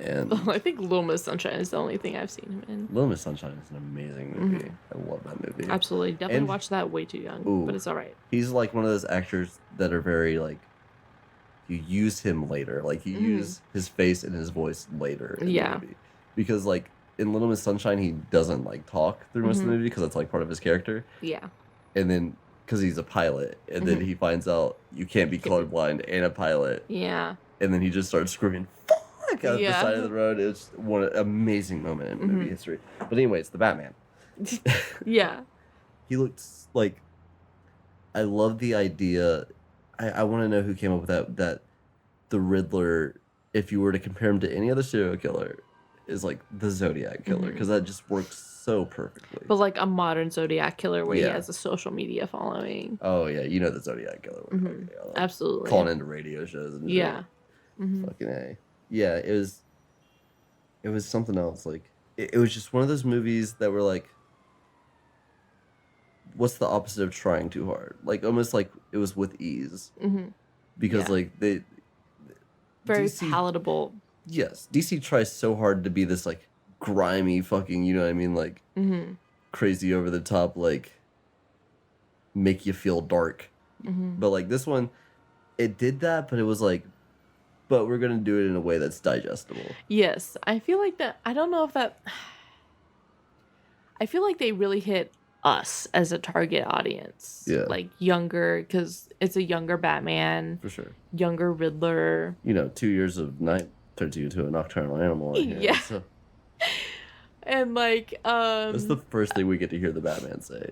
A: And
B: I think Little Miss Sunshine is the only thing I've seen him in.
A: Little Miss Sunshine is an amazing movie. Mm-hmm. I love that movie.
B: Absolutely. Definitely watched that way too young, but it's all right.
A: He's like one of those actors that are very like, you use him later. Like you use his face and his voice later in the movie. Because like in Little Miss Sunshine, he doesn't like talk through most of the movie because that's like part of his character.
B: Yeah.
A: And then because he's a pilot, and then he finds out you can't be colorblind and a pilot.
B: Yeah.
A: And then he just starts screaming, out the side of the road. It's one amazing moment in movie history. But anyway, it's the Batman.
B: Yeah.
A: He looks like, I love the idea. I want to know who came up with that the Riddler, if you were to compare him to any other serial killer, is like the Zodiac Killer, because that just works so perfectly.
B: But like a modern Zodiac Killer where he has a social media following.
A: Oh yeah, you know the Zodiac Killer.
B: Absolutely.
A: Calling into radio shows and shit. Fucking A. Yeah, it was something else. Like it was just one of those movies that were like, what's the opposite of trying too hard? Like almost like it was with ease, because like they
B: very
A: DC,
B: palatable.
A: Yes, DC tries so hard to be this like grimy fucking, you know what I mean, like crazy over the top, like make you feel dark. But like this one, it did that, but it was like, but we're going to do it in a way that's digestible. Yes.
B: I feel like that. I don't know if that. I feel like they really hit us as a target audience.
A: Yeah.
B: Like younger, because it's a younger Batman.
A: For sure.
B: Younger Riddler.
A: You know, 2 years of night turns you into a nocturnal animal.
B: Yeah.
A: So.
B: And like.
A: That's the first thing we get to hear the Batman say.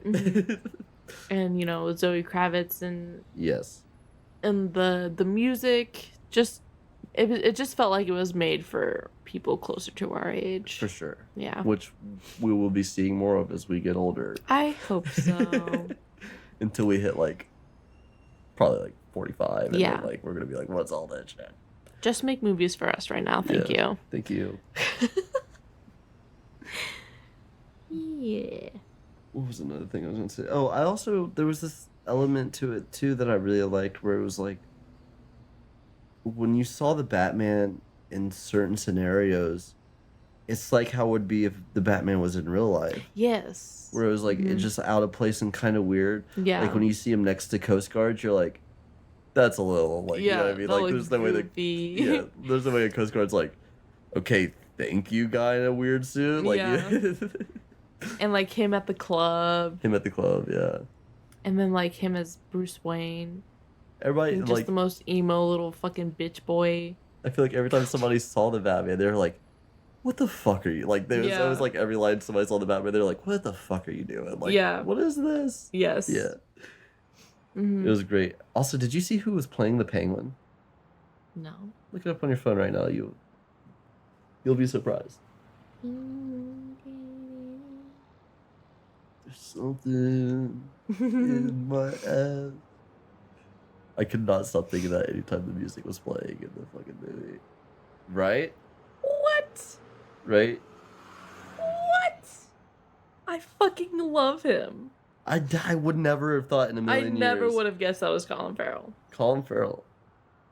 B: And, you know, Zoe Kravitz and.
A: Yes.
B: And the music just. It just felt like it was made for people closer to our age.
A: For sure.
B: Yeah.
A: Which we will be seeing more of as we get older.
B: I hope so.
A: Until we hit like probably like 45. And
B: yeah.
A: then, like we're gonna be like, what's all that shit?
B: Just make movies for us right now. Thank you.
A: Thank you.
B: Yeah.
A: What was another thing I was gonna say? Oh, there was this element to it too that I really liked, where it was like, when you saw the Batman in certain scenarios, it's like how it would be if the Batman was in real life.
B: Yes.
A: Where it was like, it's just out of place and kind of weird.
B: Yeah.
A: Like when you see him next to Coast Guards, you're like, that's a little, like, you know what I mean? Like, there's no way that, there's no way a Coast Guard's like, okay, thank you, guy in a weird suit. Like,
B: and like him at the club.
A: Yeah.
B: And then like him as Bruce Wayne.
A: Everybody
B: just like the most emo little fucking bitch boy.
A: I feel like every time somebody saw the Batman, they were like, "What the fuck are you?" Like there was always like every line somebody saw the Batman, they were like, "What the fuck are you doing?" Like, what is this?
B: Yes.
A: Yeah. It was great. Also, did you see who was playing the Penguin?
B: No.
A: Look it up on your phone right now. You'll be surprised. There's something in my ass. I could not stop thinking that anytime the music was playing in the fucking movie. Right?
B: What?
A: Right?
B: What? I fucking love him.
A: I would never have thought in a million years.
B: I never would have guessed that was Colin Farrell.
A: Colin Farrell.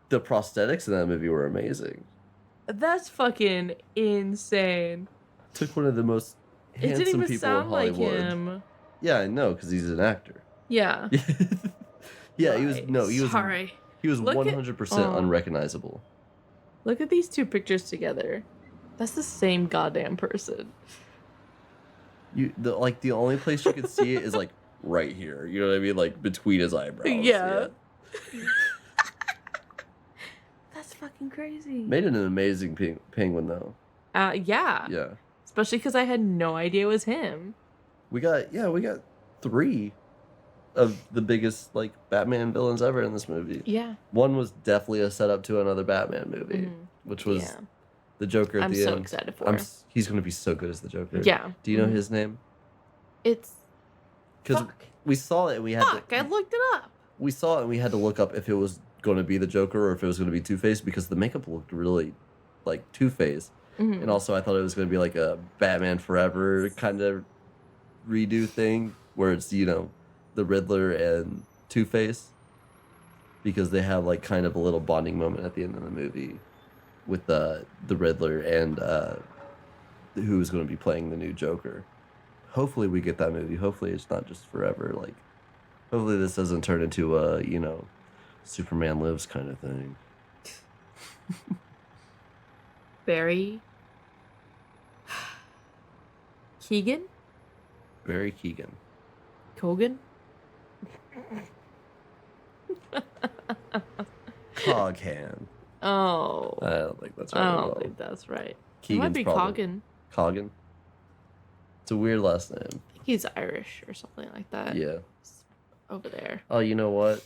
A: The prosthetics in that movie were amazing.
B: That's fucking insane.
A: Took one of the most handsome people in Hollywood. Like him. Yeah, I know, because he's an actor.
B: Yeah.
A: Yeah, he was. He was.
B: Sorry.
A: He was 100% unrecognizable.
B: Look at these two pictures together. That's the same goddamn person.
A: The only place you could see it is like right here. You know what I mean? Like between his eyebrows.
B: Yeah. That's fucking crazy.
A: Made an amazing penguin though.
B: Yeah.
A: Yeah.
B: Especially because I had no idea it was him.
A: We got 3 of the biggest like Batman villains ever in this movie.
B: Yeah.
A: One was definitely a setup to another Batman movie, which was the Joker at the end.
B: I'm so excited for.
A: He's gonna be so good as the Joker.
B: Yeah.
A: Do you know his name?
B: It's.
A: Because we saw it and we had
B: I looked it up.
A: We saw it and we had to look up if it was going to be the Joker or if it was going to be Two-Face because the makeup looked really like Two-Face. And also I thought it was going to be like a Batman Forever kind of redo thing where it's, you know, the Riddler and Two-Face because they have like kind of a little bonding moment at the end of the movie with the Riddler and who's going to be playing the new Joker. Hopefully we get that movie. Hopefully it's not just forever. Like, hopefully this doesn't turn into a, you know, Superman Lives kind of thing.
B: Barry Keegan?
A: Barry Keegan.
B: Kogan?
A: Coghan.
B: Oh.
A: I don't think that's right.
B: I don't think that's right.
A: Keegan's
B: it might be Coggan.
A: Coggan? It's a weird last name.
B: I think he's Irish or something like that.
A: Yeah.
B: Over there.
A: Oh, you know what?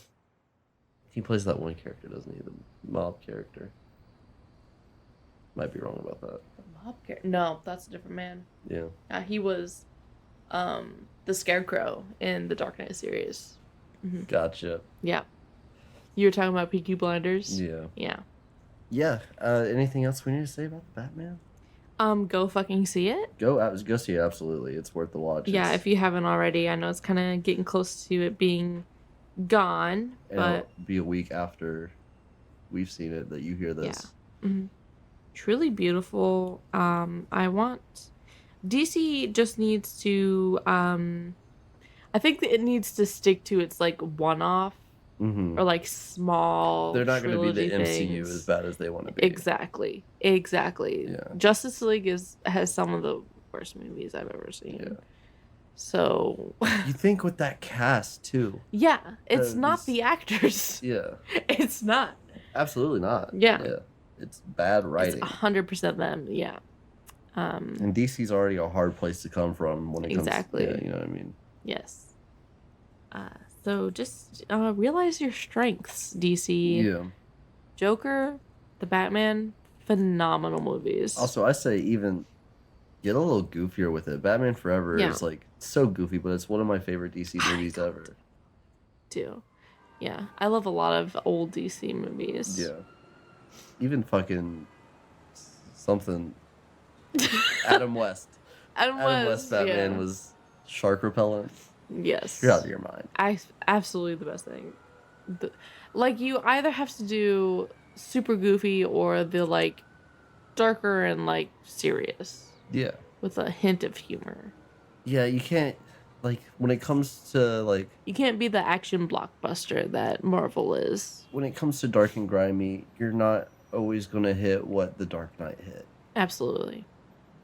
A: He plays that one character, doesn't he? The mob character. Might be wrong about that.
B: The mob character? No, that's a different man.
A: Yeah.
B: He was the Scarecrow in the Dark Knight series.
A: Mm-hmm. Gotcha.
B: Yeah. You were talking about Peaky Blinders?
A: Yeah.
B: Yeah.
A: Yeah. Anything else we need to say about Batman?
B: Go fucking see it.
A: Go see it. Absolutely, it's worth the watch.
B: Yeah, if you haven't already, I know it's kind of getting close to it being gone, but
A: it'll be a week after we've seen it that you hear this.
B: Yeah. Mm-hmm. Truly beautiful. DC just needs to. I think that it needs to stick to its like one-off. Or like small.
A: They're not going to be the
B: things.
A: MCU as bad as they want to be.
B: Exactly. Yeah. Justice League has some of the worst movies I've ever seen. Yeah. So.
A: You think with that cast too?
B: Yeah, it's not the actors.
A: Yeah.
B: It's not.
A: Absolutely not.
B: Yeah.
A: It's bad writing.
B: It's 100% them. Yeah.
A: And DC's already a hard place to come from when it comes.
B: Exactly.
A: Yeah, you know what I mean.
B: Yes. So just realize your strengths, DC.
A: Yeah.
B: Joker, the Batman, phenomenal movies.
A: Also, I say even get a little goofier with it. Batman Forever is like so goofy, but it's one of my favorite DC movies ever.
B: Too. Yeah. I love a lot of old DC movies.
A: Yeah. Even fucking something. Adam West.
B: Adam West
A: Batman was shark repellent.
B: Yes.
A: You're out of your mind.
B: Absolutely the best thing. Like, you either have to do super goofy or the, like, darker and, like, serious.
A: Yeah.
B: With a hint of humor.
A: Yeah, you can't, like, when it comes to, like...
B: You can't be the action blockbuster that Marvel is.
A: When it comes to dark and grimy, you're not always going to hit what The Dark Knight hit.
B: Absolutely.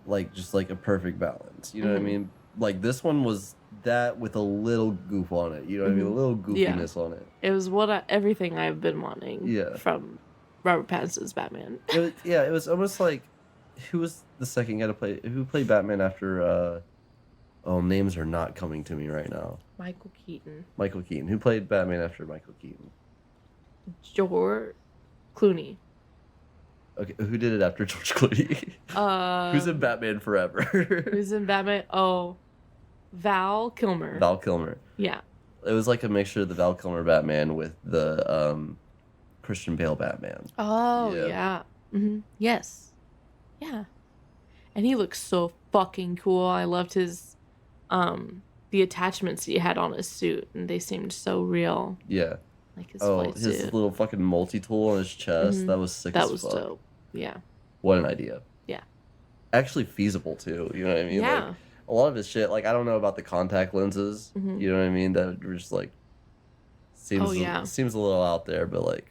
A: Like, just, like, a perfect balance. You know what I mean? Like, this one was that with a little goof on it. You know what I mean? A little goofiness on it.
B: It was everything I've been wanting from Robert Pattinson's Batman.
A: It was almost like, who was the second guy to play? Who played Batman after? Names are not coming to me right now.
B: Michael Keaton.
A: Who played Batman after Michael Keaton?
B: George Clooney.
A: Okay, who did it after George Clooney? Who's in Batman Forever?
B: Who's in Batman? Oh, Val Kilmer.
A: Val Kilmer.
B: Yeah.
A: It was like a mixture of the Val Kilmer Batman with the Christian Bale Batman.
B: Oh, yeah. Mm-hmm. Yes. Yeah. And he looks so fucking cool. I loved his, the attachments he had on his suit, and they seemed so real.
A: Yeah.
B: Like his flight suit.
A: His little fucking multi-tool on his chest. Mm-hmm. That was sick as fuck. That was dope.
B: Yeah.
A: What an idea.
B: Yeah.
A: Actually feasible, too. You know what I mean?
B: Yeah.
A: Like, a lot of his shit, like, I don't know about the contact lenses. Mm-hmm. You know what I mean? That were just, like, seems a little out there, but, like...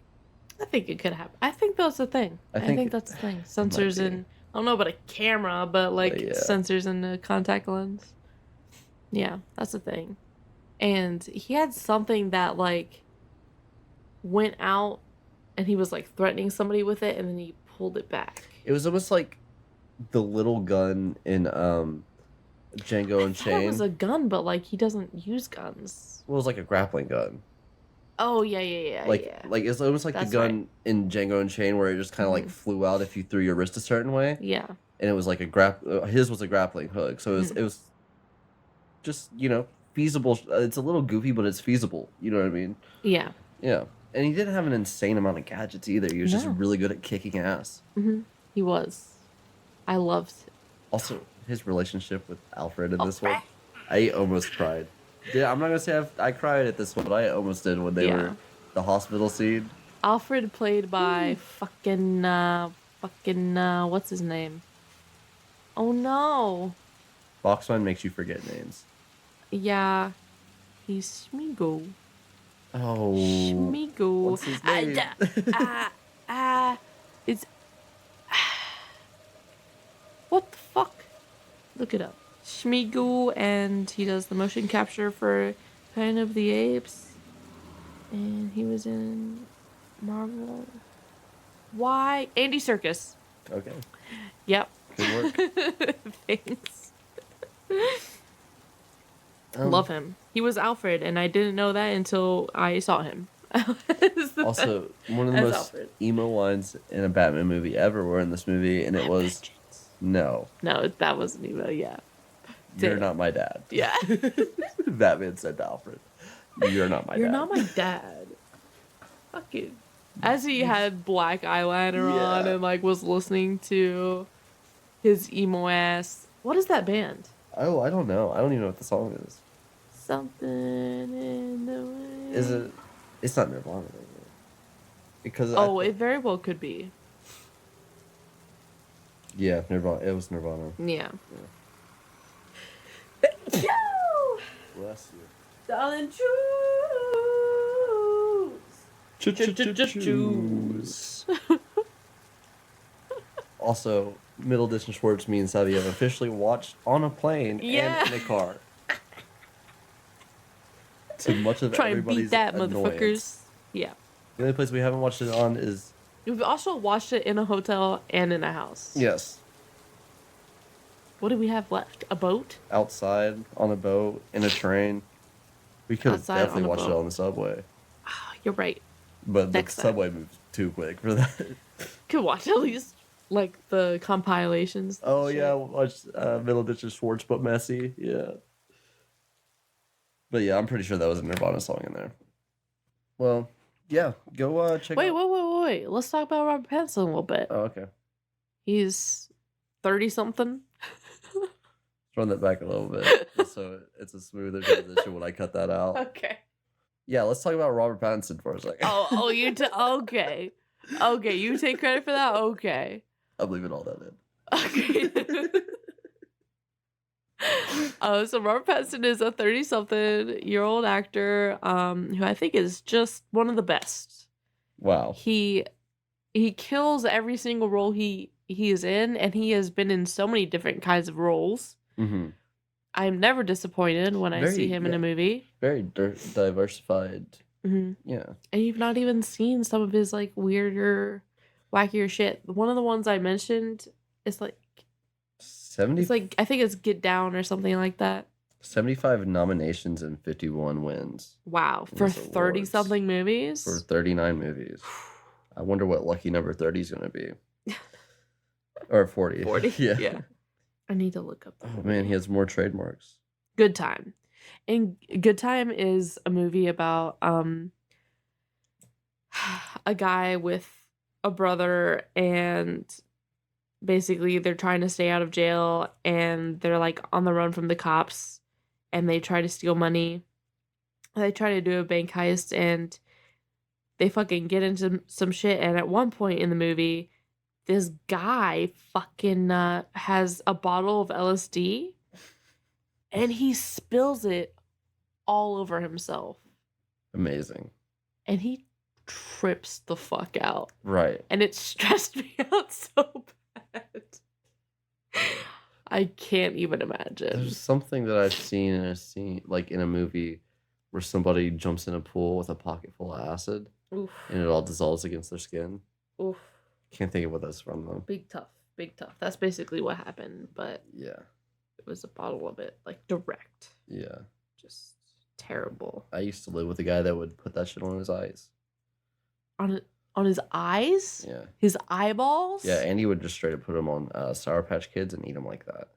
B: I think it could happen. I think that's the thing. I think that's the thing. Sensors in, I don't know about a camera, but like sensors in the contact lens. Yeah, that's the thing. And he had something that like went out and he was like threatening somebody with it and then he pulled it back.
A: It was almost like the little gun in Django Unchained.
B: It was a gun, but like he doesn't use guns.
A: Well, it was like a grappling gun.
B: Oh yeah.
A: Like it's almost like the gun in Django Unchained where it just kind of like flew out if you threw your wrist a certain way.
B: Yeah.
A: And it was like his was a grappling hook, so it was just feasible. It's a little goofy, but it's feasible. You know what I mean?
B: Yeah.
A: Yeah. And he didn't have an insane amount of gadgets either. He was just really good at kicking ass.
B: Mm-hmm. He was. I loved it.
A: Also, his relationship with Alfred in this one, I almost cried. Yeah, I'm not gonna say I cried at this one, but I almost did when they were the hospital scene.
B: Alfred played by fucking what's his name? Oh no.
A: Boxman makes you forget names.
B: Yeah, he's Smeagol.
A: Oh,
B: Smeagol.
A: What's his name?
B: It's what the fuck? Look it up. Smeagol, and he does the motion capture for Planet of the Apes, and he was in Marvel. Why? Andy Serkis.
A: Okay.
B: Yep.
A: Good work.
B: Thanks. Love him. He was Alfred, and I didn't know that until I saw him.
A: Also, one of the most emo lines in a Batman movie ever were in this movie, and it was, "No,
B: that wasn't emo. Yeah,
A: you're not my dad."
B: Yeah,
A: Batman said to Alfred, "You're not my dad.
B: You're not my dad." Fucking. As he had black eyeliner on and like was listening to his emo ass. What is that band?
A: Oh, I don't know. I don't even know what the song is.
B: Something in the way.
A: Is it? It's not Nirvana. Because
B: it very well could be.
A: Yeah, Nirvana. It was Nirvana.
B: Yeah.
A: Bless you.
B: Darling, choose.
A: Also, middle distance words means that you have officially watched on a plane and in a car. To much of
B: Try
A: everybody's
B: and beat that,
A: annoyance.
B: motherfuckers. Yeah.
A: The only place we haven't watched it on is...
B: We've also watched it in a hotel and in a house.
A: Yes.
B: What do we have left? A boat?
A: Outside, on a boat, in a train. We could have definitely watched it on the subway.
B: Oh, you're right.
A: But the subway moves too quick for that.
B: Could watch at least like the compilations.
A: Oh yeah, watch Middle Ditcher Schwartz but Messy. Yeah. But yeah, I'm pretty sure that was a Nirvana song in there. Well, yeah, go check out.
B: Wait. Let's talk about Robert Pattinson a little bit.
A: Oh, okay.
B: He's 30-something.
A: Run that back a little bit so it's a smoother transition when I cut that out.
B: Okay.
A: Yeah, let's talk about Robert Pattinson for a second.
B: Okay. Okay, you take credit for that? Okay.
A: I'm leaving all that in.
B: Okay. So Robert Pattinson is a 30-something-year-old actor who I think is just one of the best.
A: Wow.
B: He kills every single role he is in, and he has been in so many different kinds of roles.
A: Mm-hmm.
B: I'm never disappointed when I see him in a movie.
A: Very diversified.
B: Mm-hmm.
A: Yeah.
B: And you've not even seen some of his like weirder, wackier shit. One of the ones I mentioned is like
A: 70.
B: It's like I think it's Get Down or something like that.
A: 75 nominations and 51 wins.
B: Wow, for 30-something movies.
A: For 39 movies. I wonder what lucky number 30 is going to be. Or 40.
B: 40.
A: Yeah.
B: I need to look up.
A: Oh man, he has more trademarks.
B: Good Time. And Good Time is a movie about a guy with a brother, and basically they're trying to stay out of jail, and they're like on the run from the cops, and they try to steal money. They try to do a bank heist, and they fucking get into some shit, and at one point in the movie, this guy fucking has a bottle of LSD, and he spills it all over himself.
A: Amazing.
B: And he trips the fuck out.
A: Right.
B: And it stressed me out so bad. I can't even imagine.
A: There's something that I've seen in a scene, like in a movie, where somebody jumps in a pool with a pocket full of acid,
B: Oof.
A: and it all dissolves against their skin.
B: Oof.
A: Can't think of what that's from though.
B: Big tough. That's basically what happened, but
A: yeah,
B: it was a bottle of it, like direct.
A: Yeah.
B: Just terrible.
A: I used to live with a guy that would put that shit on his eyes.
B: On his eyes?
A: Yeah.
B: His eyeballs?
A: Yeah, and he would just straight up put them on Sour Patch Kids and eat them like that.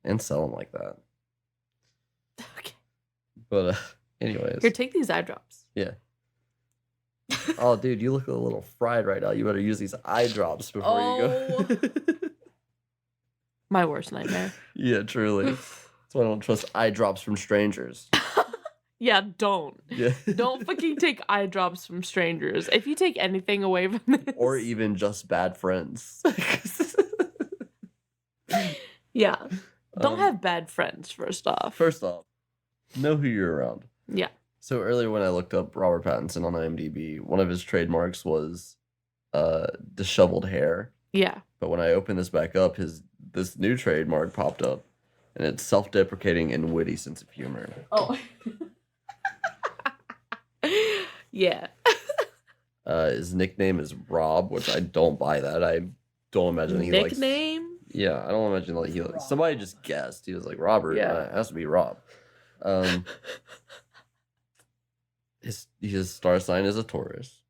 A: And sell them like that.
B: Okay.
A: But anyways.
B: Here, take these eye drops.
A: Yeah. Oh, dude, you look a little fried right now. You better use these eye drops before you go.
B: My worst nightmare.
A: Yeah, truly. That's why I don't trust eye drops from strangers.
B: Yeah, don't.
A: Yeah.
B: Don't fucking take eye drops from strangers. If you take anything away from this.
A: Or even just bad friends.
B: Yeah. Don't have bad friends, first off.
A: First off, know who you're around.
B: Yeah.
A: So earlier when I looked up Robert Pattinson on IMDb, one of his trademarks was disheveled hair.
B: Yeah.
A: But when I opened this back up, this new trademark popped up, and it's self-deprecating and witty sense of humor.
B: Oh. Yeah.
A: His nickname is Rob, which I don't buy that. I don't imagine he likes...
B: Nickname?
A: Yeah, I don't imagine like he likes... Somebody just guessed. He was like, Robert,
B: Yeah.
A: It has to be Rob. His star sign is a Taurus.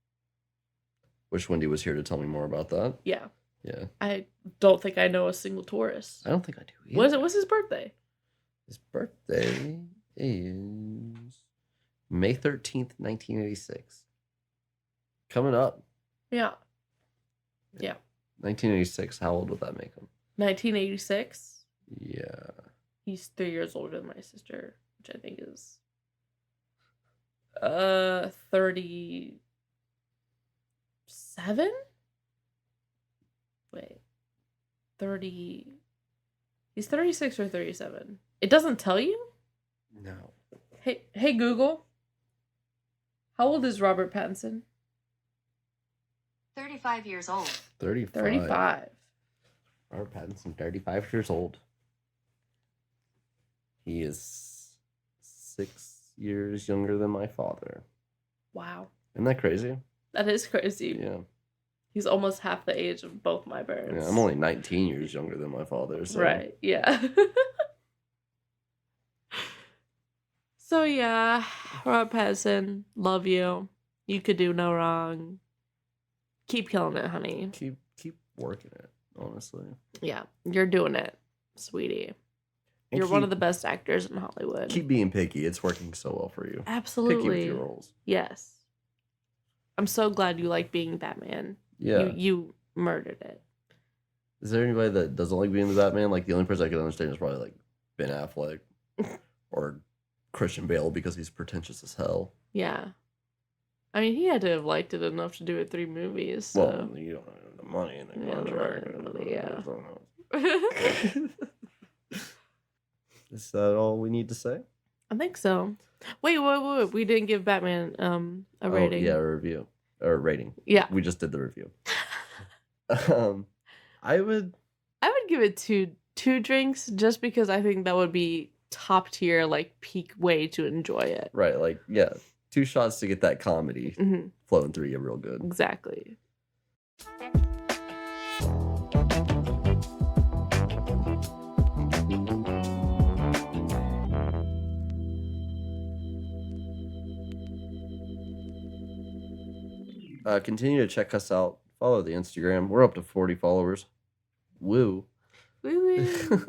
A: Which Wendy was here to tell me more about that.
B: Yeah.
A: Yeah.
B: I don't think I know a single Taurus.
A: I don't think I do either.
B: What's his birthday?
A: His birthday is May 13th, 1986. Coming up.
B: Yeah. Yeah.
A: 1986, how old would that make him?
B: 1986?
A: Yeah.
B: He's 3 years older than my sister, which I think is 37? Wait. 30. He's 36 or 37. It doesn't tell you?
A: No.
B: Hey Google. How old is Robert Pattinson?
C: 35 years old.
B: 35.
A: Robert Pattinson, 35 years old. He is 6 years younger than my father.
B: Wow.
A: Isn't that crazy?
B: That is crazy.
A: Yeah.
B: He's almost half the age of both my parents.
A: Yeah, I'm only 19 years younger than my father. So.
B: Right, yeah. So yeah, Rob Pattinson, love you. You could do no wrong. Keep killing it, honey.
A: Keep working it, honestly.
B: Yeah, you're doing it, sweetie.
A: And
B: You're one of the best actors in Hollywood.
A: Keep being picky. It's working so well for you.
B: Absolutely.
A: Picky with your roles.
B: Yes. I'm so glad you like being Batman.
A: Yeah.
B: You murdered it.
A: Is there anybody that doesn't like being the Batman? Like, the only person I can understand is probably, like, Ben Affleck or Christian Bale because he's pretentious as hell.
B: Yeah. I mean, he had to have liked it enough to do it 3 movies. So.
A: Well, you don't have the money in the contract.
B: Yeah.
A: Is that all we need to say?
B: I think so. Wait. We didn't give Batman a rating.
A: Oh, yeah, a review. Or rating.
B: Yeah.
A: We just did the review. I would
B: give it two drinks just because I think that would be top tier, like peak way to enjoy it.
A: Right, like, yeah. 2 shots to get that comedy flowing through you real good.
B: Exactly.
A: Continue to check us out. Follow the Instagram. We're up to 40 followers. Woo.
B: Woo woo.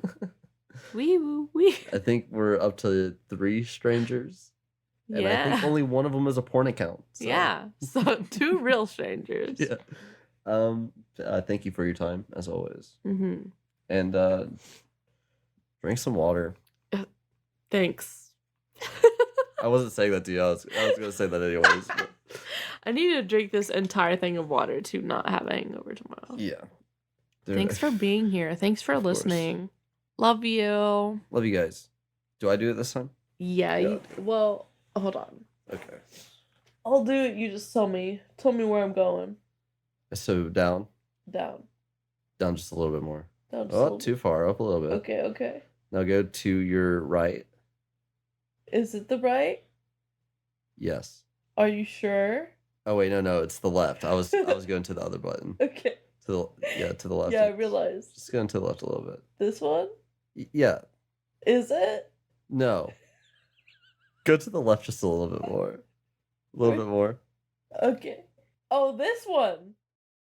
B: Wee woo wee.
A: I think we're up to 3 strangers. And
B: Yeah.
A: I think only one of them is a porn account. So.
B: Yeah. So 2 real strangers.
A: Yeah. Thank you for your time, as always.
B: Mm-hmm.
A: And drink some water.
B: Thanks.
A: I wasn't saying that to you. I was going to say that anyways. But...
B: I need to drink this entire thing of water to not have a hangover tomorrow.
A: Yeah.
B: Thanks for being here. Thanks for listening. Love you.
A: Love you guys. Do I do it this time?
B: Yeah. Well, hold on.
A: Okay.
B: I'll do it. You just tell me. Tell me where I'm going.
A: So down.
B: Down.
A: Down just a little bit more.
B: Down just a
A: Oh,
B: little
A: too
B: bit.
A: far. Up a little bit.
B: Okay, okay.
A: Now go to your right.
B: Is it the right?
A: Yes.
B: Are you sure?
A: Oh wait, no, it's the left. I was going to the other button.
B: Okay.
A: To the left.
B: Yeah, I realized.
A: Just going to the left a little bit.
B: This one?
A: Yeah.
B: Is it?
A: No. Go to the left just a little bit more. A little bit more.
B: Okay. Oh, this one.